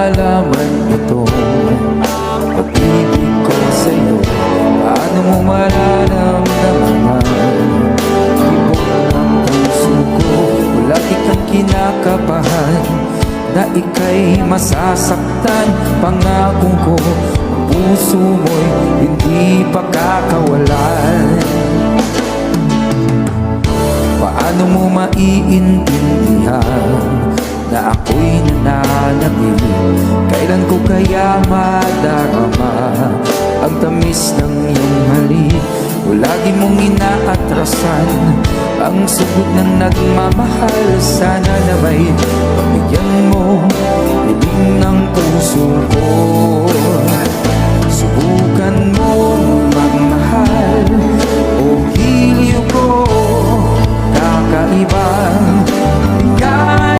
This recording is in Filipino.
malalaman itong pag-ibig ko sa'yo? Paano mo mararamdaman ibog ng puso ko? Wala ikang kinakabahan na ika'y masasaktan. Pangako ko, ang puso mo'y hindi pakakawalan. Paano mo maiintindihan na ako'y nananabik? Kailan ko kaya madarama ang tamis ng iyong halik? O lagi mong inaatrasan ang sugot ng nagmamahal. Sana na may pamigyan mo hiling ng puso ko. Subukan mo magmahal o hiliw ko kakaiba.